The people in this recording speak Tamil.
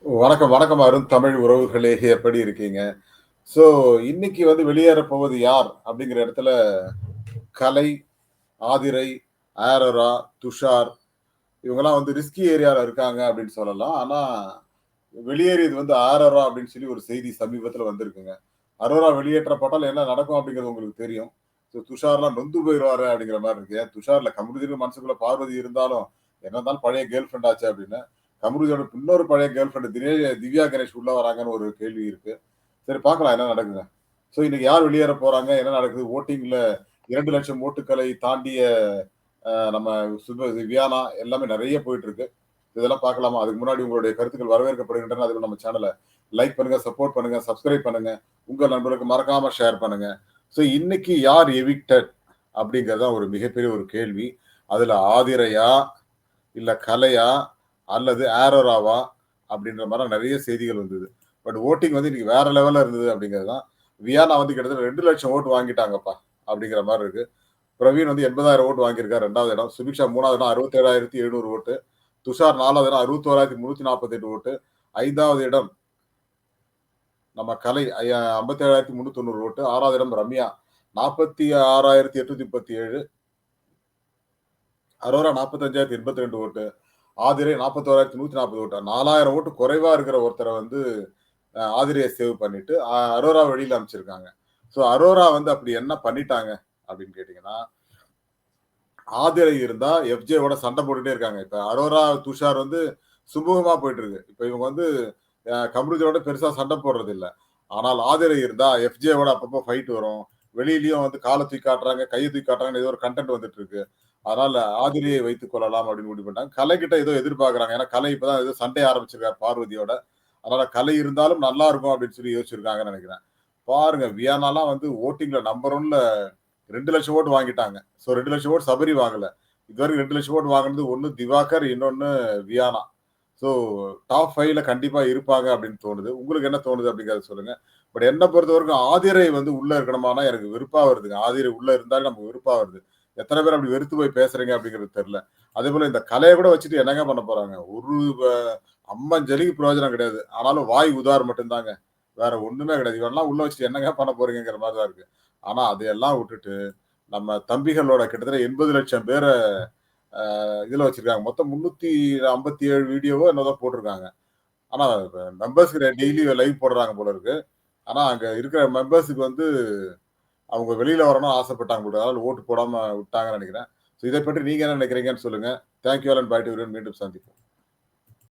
வணக்கம், வணக்கம் அருண் தமிழ் உறவுகளே! எப்படி இருக்கீங்க? ஸோ, இன்னைக்கு வெளியேறப் போவது யார்? அப்படிங்கிற இடத்துல கலை, ஆதிரை, ஆரோரா, துஷார் இவங்கலாம் ரிஸ்கி ஏரியால இருக்காங்க அப்படின்னு சொல்லலாம். ஆனா, வெளியேறியது ஆரோரா அப்படின்னு சொல்லி ஒரு செய்தி சமீபத்தில வந்திருக்குங்க. அரோரா வெளியேற்றப்பட்டால் என்ன நடக்கும் அப்படிங்கிறது உங்களுக்கு தெரியும். ஸோ, துஷார்லாம் நொந்து போயிருவாரு அப்படிங்கிற மாரி இருக்கு. ஏன் துஷார்ல கமருதீன் மனசுக்குள்ள பார்வதி இருந்தாலும், என்ன இருந்தாலும் பழைய கேர்ள் ஃபிரெண்ட் ஆச்சே அப்படின்னு. கமருதியோட இன்னொரு பழைய கேர்ள் ஃபிரெண்ட் திவ்யா கணேஷ் உள்ள வராங்கன்னு ஒரு கேள்வி இருக்கு. சரி பார்க்கலாம் என்ன நடக்குதுன்னு. ஸோ இன்னைக்கு யார் வெளியேற போறாங்க? என்ன நடக்குது? வோட்டிங்ல 2,00,000 ஓட்டுக்களை தாண்டிய நம்ம வியானா எல்லாமே நெறைய போயிட்டு இருக்கு. இதெல்லாம் பார்க்கலாமா? அதுக்கு முன்னாடி உங்களுடைய கருத்துக்கள் வரவேற்கப்படுகின்றன. அதுக்கு நம்ம சேனல லைக் பண்ணுங்க, சப்போர்ட் பண்ணுங்க, சப்ஸ்கிரைப் பண்ணுங்க. உங்க நண்பர்களுக்கு மறக்காம ஷேர் பண்ணுங்க. ஸோ இன்னைக்கு யார் எவிக்டட்? அப்படிங்கிறது தான் ஒரு மிகப்பெரிய ஒரு கேள்வி. அதுல ஆதிரையா? இல்ல கலையா? அல்லது ஆரோராவா? அப்படின்ற மாரி நெறைய செய்திகள் வந்தது. பட் வோட்டிங் இன்னைக்கு வேற லெவல்ல இருந்தது அப்படிங்கிறது தான். வியானா கிட்டத்தட்ட 2,00,000 ஓட்டு வாங்கிட்டாங்கப்பா, அப்படிங்கிற மாரி இருக்கு. பிரவீன் 80,000 ஓட்டு வாங்கியிருக்கார் 2வது இடம். சுபிக்ஷா 3வது இடம் 67,700 ஓட்டு. துஷார் 4வது இடம் 61,348 ஓட்டு. 5வது இடம் நம்ம கலை 57,390 ஓட்டு. 6வது இடம் ரம்யா 46,837. அரோரா 45,082 ஓட்டு. ஆதிரை 41,140 ஓட்டு. 4,000 ஓட்டு குறைவா இருக்கிற ஒருத்தர ஆதிரைய சேவ் பண்ணிட்டு, அரோரா வெளியில அனுப்பிச்சிருக்காங்க. ஸோ அரோரா அப்படி என்ன பண்ணிட்டாங்க அப்படின்னு கேட்டீங்கன்னா, ஆதிரை இருந்தா எஃப்ஜேவோட சண்டை போட்டுட்டே இருக்காங்க. இப்ப அரோரா, துஷார் சுமூகமா போயிட்டு இருக்கு. இப்ப இவங்க கம்ருதியோட பெருசா சண்டை போடுறது இல்ல. ஆனால் ஆதிரை இருந்தா எஃப்ஜேவோட அப்பப்போ ஃபைட் வரும். வெளியிலயும் கால தூக்கி காட்டுறாங்க, கைய தூக்கி காட்டுறாங்கன்னு ஏதோ ஒரு கன்டென்ட் வந்துட்டு இருக்கு. அதனால ஆதிரியை வைத்துக் கொள்ளலாம் அப்படின்னு முடிவு பண்ணிட்டாங்க. கலை கிட்ட ஏதோ எதிர்பார்க்குறாங்க. ஏன்னா கலை இப்பதான் ஏதோ சண்டைய ஆரம்பிச்சிருக்காரு பார்வதியோட. அதனால கலை இருந்தாலும் நல்லா இருக்கும் அப்படின்னு சொல்லி யோசிச்சிருக்காங்கன்னு நெனைக்கிறேன். பாருங்க வியானாலாம் வோட்டிங்ல நம்பர் 1ல 2,00,000 ஓட்டு வாங்கிட்டாங்க. ஸோ 2,00,000 ஓட்டு சபரி வாங்கல. இதுவரைக்கும் 2,00,000 ஓட்டு வாங்குனது ஒண்ணு திவாகர், இன்னொன்னு வியானா. ஸோ டாப் 5ல கண்டிப்பா இருப்பாங்க அப்படின்னு தோணுது. உங்களுக்கு என்ன தோணுது அப்படிங்கிறத சொல்லுங்க. பட் என்ன பொறுத்தவரைக்கும் ஆதிரை உள்ள இருக்கணுமானா எனக்கு வெறுப்பா வருதுங்க. ஆதிரை உள்ள இருந்தாலே நமக்கு வெறுப்பா வருது. எத்தன பேர் அப்படி வெறுத்து போய் பேசுறீங்க அப்படிங்கிறது தெரியல. அதேபோல இந்த கலைய கூட வச்சுட்டு என்னங்க பண்ண போறாங்க? ஒரு அம்மஞ்சலிக்கு பிரயோஜனம் கிடையாது. ஆனாலும் வாய் உதார் மட்டும் தாங்க. வேற ஒண்ணுமே கிடையாது. இவன்லாம் உள்ள வச்சுட்டு என்னங்க பண்ண போறீங்கங்கிற மாரி தான் இருக்கு. ஆனா அதையெல்லாம் விட்டுட்டு, நம்ம தம்பிகளோட கிட்டத்தட்ட 80,00,000 பேர இதுல வச்சிருக்காங்க. மொத்தம் 357 வீடியோவோ என்னவோ தான் போட்டிருக்காங்க. ஆனா மெம்பர்ஸ்க்கு டெய்லி லைவ் போடுறாங்க போல இருக்கு. ஆனா அங்க இருக்கிற மெம்பர்ஸ்க்கு அவங்க வெளியில வரணும்னு ஆசைப்பட்டாங்க போல. அதனால ஓட்டு போடாம விட்டாங்கன்னு நெனைக்கிறேன். ஸோ இத பற்றி நீங்க என்ன நெனைக்கிறீங்கன்னு சொல்லுங்க. Thank you all and bye to everyone. மீண்டும் சந்திப்போம்.